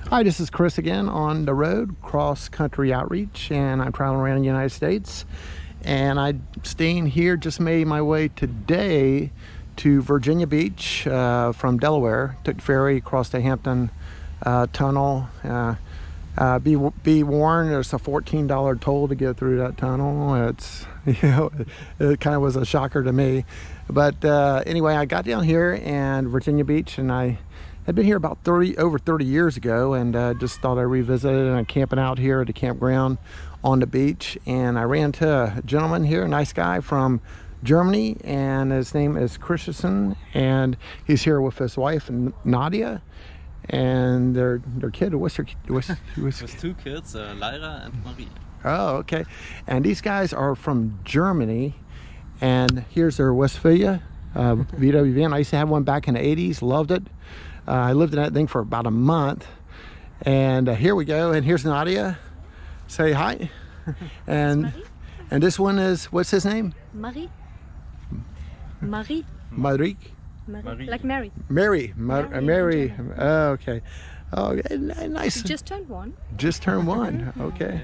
Hi, this is Chris again on the road, cross-country outreach, and I'm traveling around the United States. And I'm staying here, just made my way today to Virginia Beach from Delaware. Took the ferry across the Hampton Tunnel. Be warned, there's a $14 toll to get through that tunnel. It's, it kind of was a shocker to me. But anyway, I got down here and Virginia Beach, and I had been here about over 30 years ago, and just thought I'd revisit it. And I'm camping out here at the campground on the beach, and I ran into a gentleman here, a nice guy from Germany, and his name is Christensen, and he's here with his wife Nadia and their kid. What's With two kids, Lyra and Marie. Oh, okay. And these guys are from Germany, and here's their Westphalia VW van. I used to have one back in the 80s, loved it. I lived in that thing for about a month, and here we go. And here's Nadia. Say hi. And this one is, what's his name? Marie. Marie. Like Mary. Mary. Oh, okay. Oh, nice. She just turned one. Just turned one. Okay.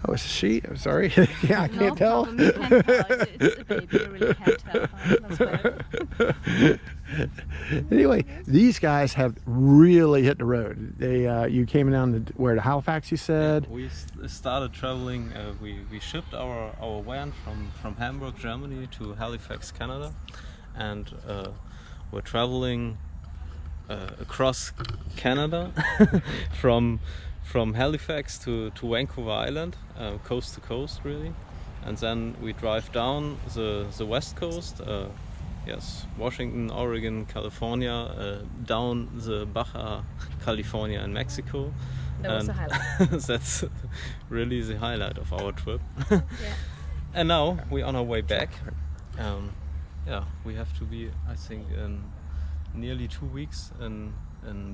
Oh, it's a she. I'm sorry. Yeah, I can't tell. You can't tell. It's a baby. You really can't tell. That's weird. Anyway, these guys have really hit the road. They, you came down to Halifax, you said? Yeah, we started traveling. We shipped our van from Hamburg, Germany to Halifax, Canada, and we're traveling across Canada from Halifax to Vancouver Island, coast to coast really, and then we drive down the west coast, Washington, Oregon, California, down the Baja California in Mexico. That was a highlight. That's really the highlight of our trip. Yeah. And now we're on our way back. We have to be, I think, in nearly 2 weeks in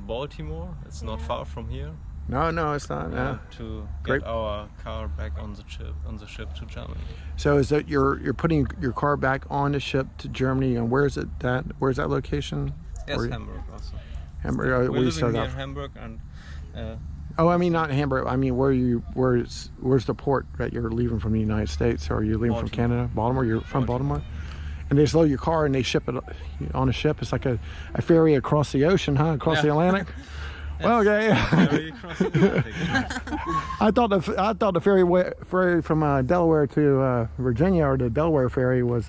Baltimore. It's not far from here. No, it's not. No. To get our car back on the ship to Germany. So is that you're putting your car back on the ship to Germany, and where's that location? Yes, Hamburg also. Hamburg. We're living near Hamburg, and oh, I mean not Hamburg. I mean where's the port that you're leaving from the United States, or are you leaving from Canada? Baltimore. You're from Baltimore. And they just load your car and they ship it on a ship. It's like a ferry across the ocean, huh? Across the Atlantic. Well, okay. I thought the ferry from Delaware to Virginia, or the Delaware ferry was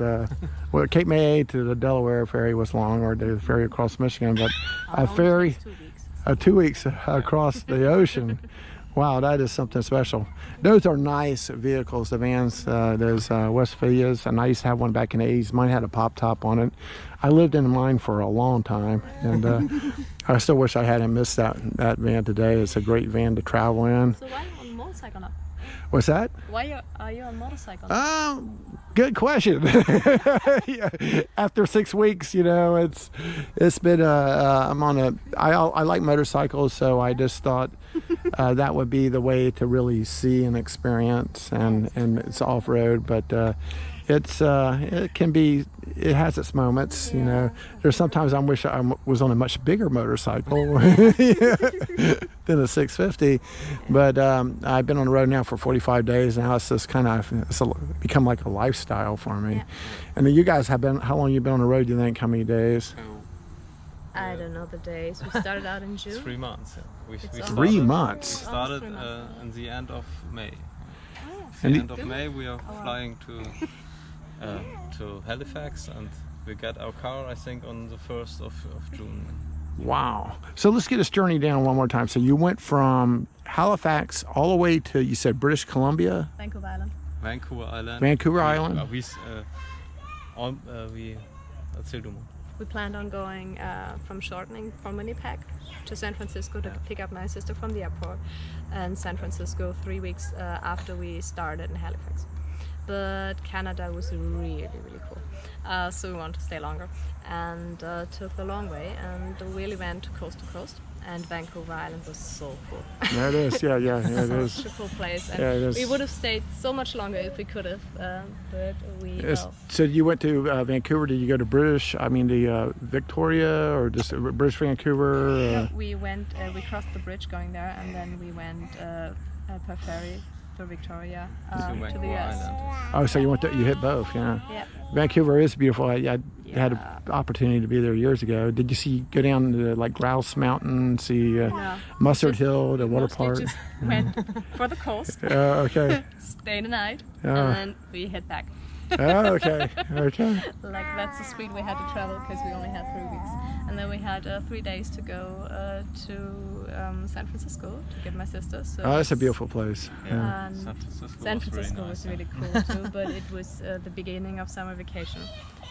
Cape May to the Delaware ferry was long, or the ferry across Michigan, but a ferry 2 weeks across the ocean. Wow, that is something special. Those are nice vehicles, the vans, those Westphalias, and I used to have one back in the 80s. Mine had a pop top on it. I lived in mine for a long time, and I still wish I hadn't missed that van today. It's a great van to travel in. So why are you on motorcycle now? What's that? Why are you on motorcycle now? Good question. After 6 weeks, it's been I like motorcycles, so I just thought that would be the way to really see and experience, and it's off-road, but it has its moments. There's sometimes I wish I was on a much bigger motorcycle than a 650, but I've been on the road now for 45 days now. It's just it's become like a lifestyle for me. And then you guys how long you been on the road, do you think? How many days? I don't know the days. We started out in June. 3 months. We 3 months. We started in the end of May. Oh. At the end of May we are flying to Halifax, and we get our car, I think, on the 1st of June. Wow. So let's get this journey down one more time. So you went from Halifax all the way to, you said, British Columbia? Vancouver Island. Vancouver Island. We planned on going from shortening from Winnipeg to San Francisco to pick up my sister from the airport, and San Francisco 3 weeks after we started in Halifax. but Canada was really, really cool. So we wanted to stay longer and took the long way and really went coast to coast. And Vancouver Island was so cool. Yeah, it is. Yeah, it is. Such a cool place. And Yeah, it is. we would have stayed so much longer if we could have, but we. Well, So you went to Vancouver. Did you go to the Victoria or just British Vancouver? no, we went. We crossed the bridge going there, and then we went per ferry for Victoria to the Vancouver US. Island. Oh, so you hit both, yeah. Yeah. Vancouver is beautiful. I had Yeah. an opportunity to be there years ago. Did you go down to like Grouse Mountain, see No. Mustard Just Hill, the water Mostly park? just went for the coast, Okay. stayed the night, Oh. and then we head back. Oh, okay. Okay. Like that's the speed we had to travel because we only had 3 weeks, and then we had 3 days to go to San Francisco to get my sister. So Oh, that's a beautiful place. Yeah. And San Francisco, San was, Francisco really was nice, really cool too, but it was the beginning of summer vacation.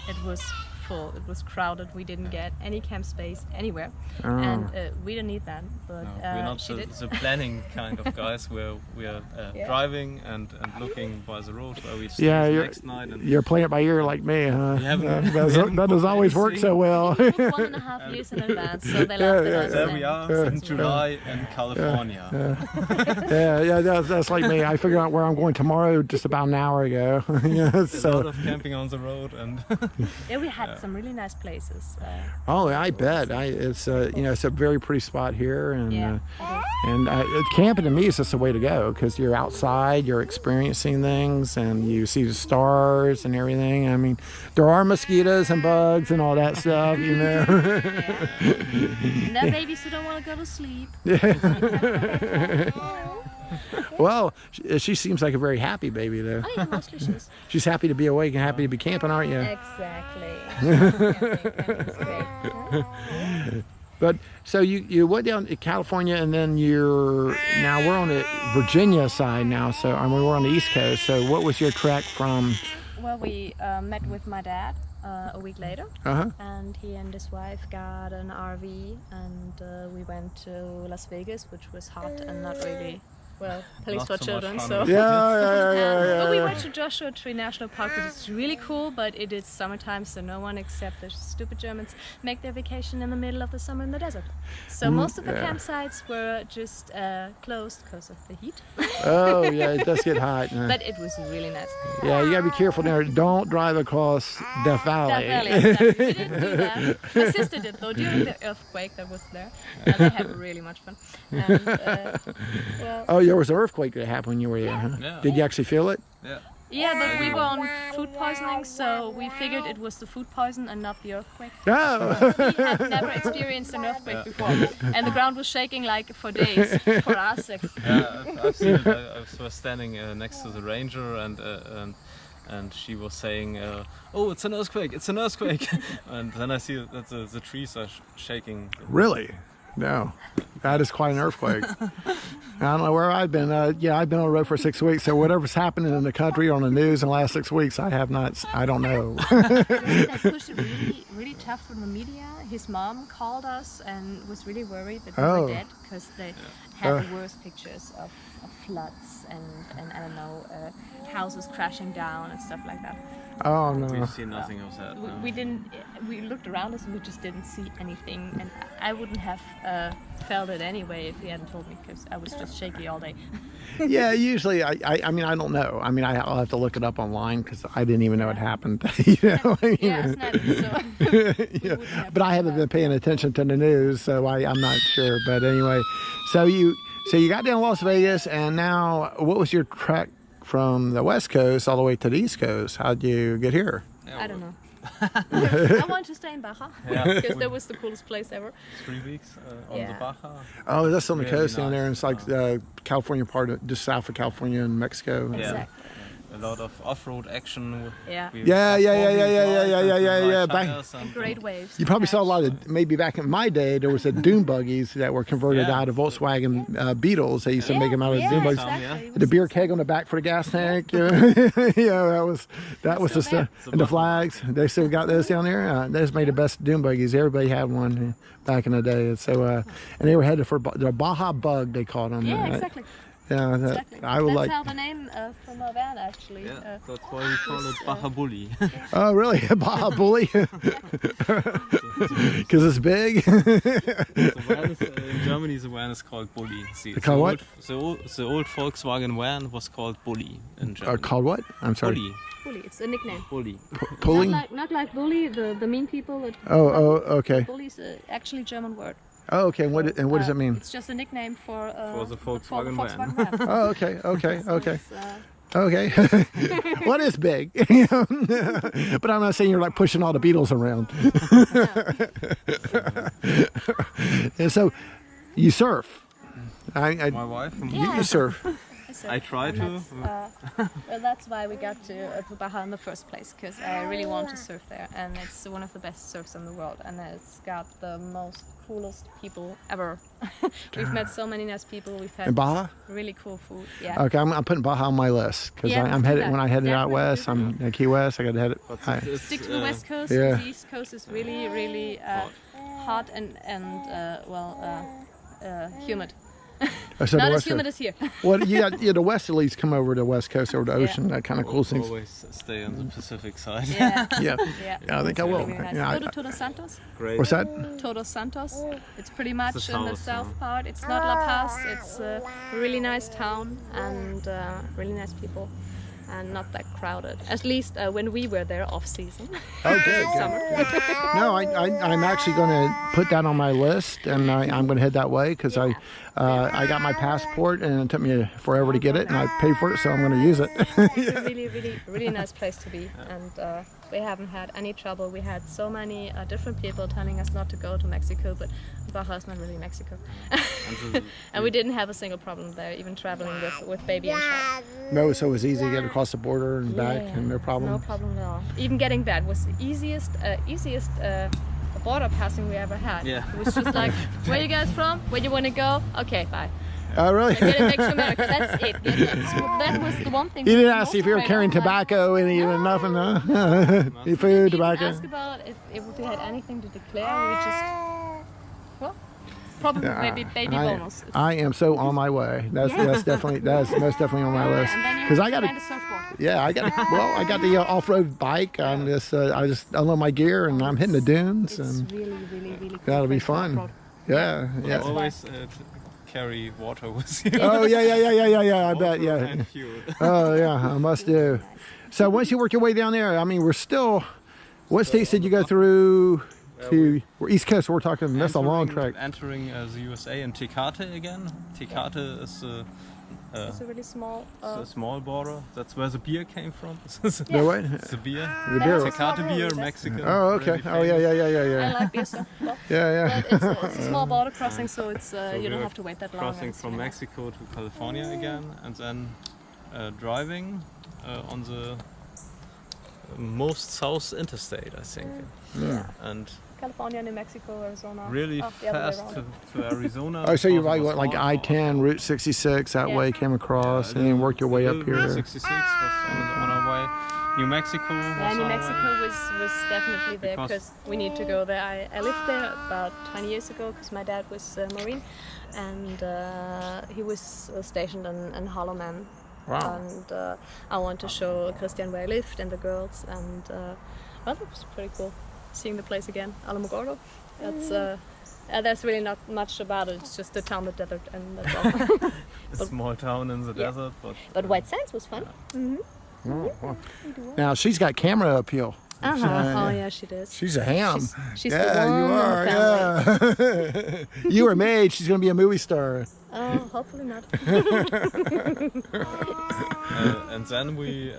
It was full. It was crowded. We didn't get any camp space anywhere, and we didn't need that. But No, we're not she did. the planning kind of guys. We're Yeah. driving and looking by the road where we stay Yeah, the you're next night. And you're playing it by ear like me, huh? We haven't- That we doesn't- haven't that doesn't booked always work so anything. well. We booked 1.5 years in advance, so they laughed at us. there and we are it in was July in California. That's like me. I figured out where I'm going tomorrow just about an hour ago. Yeah, A lot so, of camping on the road and Yeah, we had some really nice places. oh, I bet. It's it's a very pretty spot here, and Yeah. camping to me is just the way to go because you're outside, you're experiencing things, and you see the stars and everything. I mean, there are mosquitoes and bugs and all that stuff, you know. No babies who don't want to go to sleep. Well, she seems like a very happy baby, though. Oh yeah, mostly she's. She's happy to be awake and happy to be camping, aren't you? Exactly. Camping's great. But so you went down to California, and then we're on the Virginia side now. So we're on the East Coast. So what was your trek from? Well, we met with my dad a week later, and he and his wife got an RV, and we went to Las Vegas, which was hot and not really. Well, place Not for so much children, fun. so. Yeah. But we went to Joshua Tree National Park, which is really cool, but it is summertime, so no one except the stupid Germans make their vacation in the middle of the summer in the desert. So most of the campsites were just closed because of the heat. Oh yeah, it does get hot. But it was really nice. Yeah, you gotta be careful there. Don't drive across Death Valley. That valley, exactly. We didn't do that. My sister did though during the earthquake that was there. And they had really much fun. And, well, Oh, there was an earthquake that happened when you were there, huh? Yeah. Did you actually feel it? yeah. yeah, but we were on food poisoning, so we figured it was the food poison and not the earthquake. No. We had never experienced an earthquake before, and the ground was shaking like for days for us. Yeah, I've seen it. I was standing next to the ranger, and she was saying, "Oh, it's an earthquake! It's an earthquake!" And then I see that the trees are shaking. Really? No. That is quite an earthquake. I don't know where I've been. I've been on the road for 6 weeks, so whatever's happening in the country or on the news in the last 6 weeks, I don't know. They pushed it really, really tough from the media. His mom called us and was really worried that we were dead because they had the worst pictures of floods and I don't know, houses crashing down and stuff like that. Oh, no. We've seen nothing of that. no. We didn't. We looked around us and we just didn't see anything. And I wouldn't have felt it anyway if he hadn't told me because I was just shaky all day. Yeah, usually, I mean, I don't know. I mean, I'll have to look it up online because I didn't even know it happened. You know? I mean, Yeah, it's not so. yeah. But I haven't been paying attention to the news, so I'm not sure. But anyway, so you got down to Las Vegas, and now what was your trek from the West Coast all the way to the East Coast? How'd you get here? I don't know. I want to stay in Baja Yeah. because that was the coolest place ever. 3 weeks on the Yeah. Baja. Oh, that's on the Really coast down there, and nice. it's like California part of just south of California and Mexico. Yeah. Exactly. A lot of off-road action. Yeah. We- Yeah. four-wheel drive and Back- tires and- Great waves. You probably saw a lot of, maybe back in my day, there was a dune buggies that were converted Yeah. out of Volkswagen Beetles. They used to make them out of dune buggies. Exactly. The beer keg on the back for the gas tank. Yeah, that was the stuff. And the flags, they still got those down there. Those made the best dune buggies. Everybody had one back in the day. So, and they were headed for the Baja Bug, they called them. Yeah, exactly. Yeah, Exactly. I would That's like. how the name from our van actually. Yeah, that's why we call it Baja Bully. Oh, really? Baja Bully? Because it's big. The van is, in Germany, the van is called Bully. Called what? The old Volkswagen van was called Bully in Germany. Called what? I'm sorry. Bully. Bully. It's a nickname. Bully. Pulling? Not like bully, the mean people. That Oh, okay. Bully is actually a German word. Oh, okay. And what does it mean? It's just a nickname for the Volkswagen van. van. Oh, okay. Okay. It's, Okay. What is big? But I'm not saying you're like pushing all the Beatles around. And so, you surf. My wife. You surf. I try to. Well, that's why we got to Baja in the first place, because I really want to surf there, and it's one of the best surfs in the world, and it's got the most coolest people ever. We've met so many nice people. We've had In Baja? really cool food. Yeah. Okay, I'm putting Baja on my list because Yeah, I'm do headed that. when I headed out Definitely west. do I'm at Key West. I got to head. Stick to the west coast. Yeah. The east coast is really hot and humid. So Not the as west humid coast. as here. Well, you got the westerlies come over to the west coast over the Yeah. ocean. That kind of cool things. Always stay on the Pacific side. Yeah. Yeah. Yeah. Yeah, I think I will. Really nice. Yeah, Go to Todos Santos. Great. What's that? Todos Santos. It's pretty much It's the in the south, south part. It's not La Paz. It's a really nice town and really nice people, and not that crowded. At least when we were there off season. Oh, good. Summer. No, I'm actually going to put that on my list, and I'm going to head that way because I got my passport, and it took me forever to get it, and I paid for it, so I'm going to use it. It's a really nice place to be, and we haven't had any trouble. We had so many different people telling us not to go to Mexico, but Baja is not really Mexico. And we didn't have a single problem there, even traveling with baby and child. No, so it was easy to get across the border and back, and no problem. No problem at all. Even getting that was the easiest border passing we ever had. Yeah. It was just like, where you guys from? Where you want to go? Okay, bye. Oh, really? Get it back to America. That's it. That was the one thing. You didn't we ask were if you were most carrying afraid of, like, tobacco and even nothing, We food, didn't tobacco. ask about if we had anything to declare. We just, well, probably maybe baby bonus. I am so on my way. That's most definitely on my list. And then Because I got find a a surfboard. I got the off-road bike. I'm just I just unload my gear and I'm hitting the dunes, It's and really cool. that'll be for fun. off-road. Yeah. Always carry water with you. Oh yeah. I bet yeah. And fuel. Oh yeah, I must do. So once you work your way down there, I mean, we're still. What states did you go through? We're East Coast. We're talking. That's a long trek. Entering the USA in Tecate again. Tecate is It's a really small. a small border. That's where the beer came from. No way. The beer. The beer. Tecate beer, Mexico. Oh okay. really Oh yeah. I like beer so well. Yeah. But it's a small border crossing, so it's you don't we're have to wait that long. Crossing It's from really nice. Mexico to California again, and then driving on the most south interstate, I think. Yeah. And California, New Mexico, Arizona. really the other way fast around. to Arizona. Oh, so you because it was like small. I-10, Route 66 that Yeah. way, came across, and then worked your way up Route here. 66 was on our way. New Mexico was Yeah, New on our Mexico way. was definitely there Because- because we need to go there. I lived there about 20 years ago because my dad was a Marine, and he was stationed in Holloman. Wow. And I want to show Christian where I lived and the girls, and well, it was pretty cool seeing the place again. Alamogordo. There's really not much about it. It's just the town, the desert, and that's all. A small town in the desert, But White Sands was fun. Now she's got camera appeal. Oh yeah, she does. She's a ham. She's yeah, the one you in the are. family. Yeah. You were made. She's gonna be a movie star. Oh, hopefully not. and then we,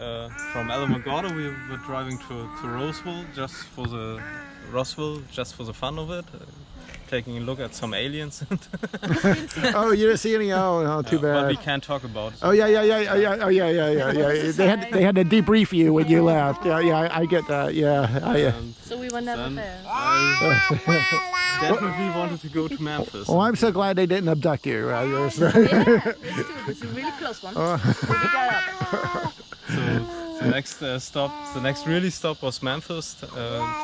from Alamogordo, we were driving to Roswell just for the fun of it, taking a look at some aliens. Oh, you didn't see any? Oh, too But we bad. can't talk about it. Oh yeah. They had to debrief you when you left. Yeah. I get that. Yeah. So we were never Then there. I definitely wanted to go to Memphis. Well, I'm so glad they didn't abduct you. Yeah, it's true. It's a really close one. But we got up. So The next really stop was Memphis,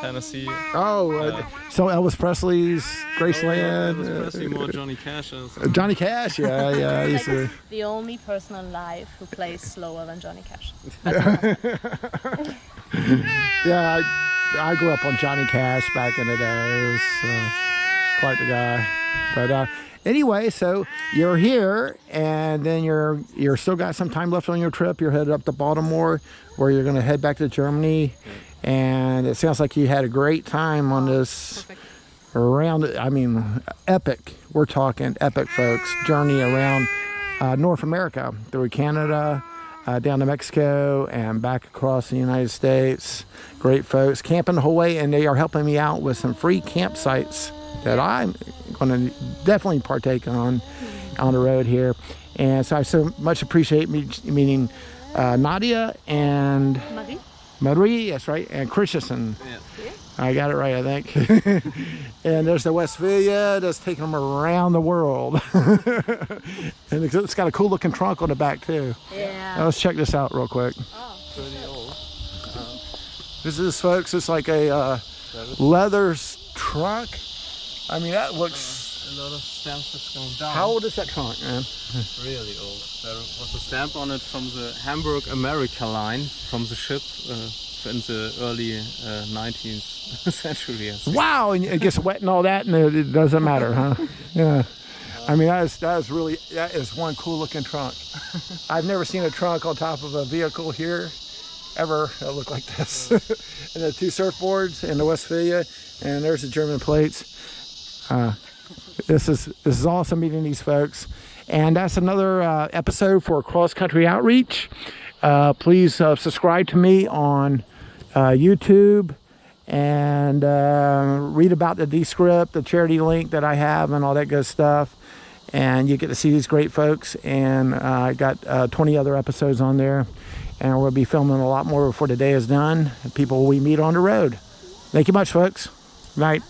Tennessee. So Elvis Presley's Graceland. Elvis Presley, more Johnny Cash. Johnny Cash, yeah. He's the only person alive who plays slower than Johnny Cash. Yeah, I grew up on Johnny Cash back in the day. It was quite the guy. But anyway, so you're here, and then you're still got some time left on your trip. You're headed up to Baltimore, where you're going to head back to Germany. And it sounds like you had a great time on this epic. We're talking epic, folks. Journey around North America, through Canada, down to Mexico, and back across the United States. Great folks, camping the whole way, and they are helping me out with some free campsites that I'm going to definitely partake on the road here. And so I so much appreciate meeting Nadia and Marie, that's right, and Christensen. Yeah. I got it right, I think. And there's the Westphalia that's taking them around the world. And it's got a cool looking trunk on the back too. Yeah. Now let's check this out real quick. Pretty old. This is, folks, it's like a leather trunk. I mean, that looks... A lot of stamps that's going down. How old is that trunk, man? Really old. There was a stamp on it from the Hamburg America line, from the ship in the early 19th century. Wow, and it gets wet and all that, and it doesn't matter, huh? Yeah. I mean, that is one cool looking trunk. I've never seen a trunk on top of a vehicle here ever that looked like this. And the two surfboards and the Westphalia, and there's the German plates. This is awesome meeting these folks. And that's another episode for Cross Country Outreach. Please subscribe to me on YouTube, and read about the Descript, the charity link that I have, and all that good stuff. And you get to see these great folks. And I got 20 other episodes on there, and we'll be filming a lot more before the day is done. People we meet on the road. Thank you much, folks. Good night.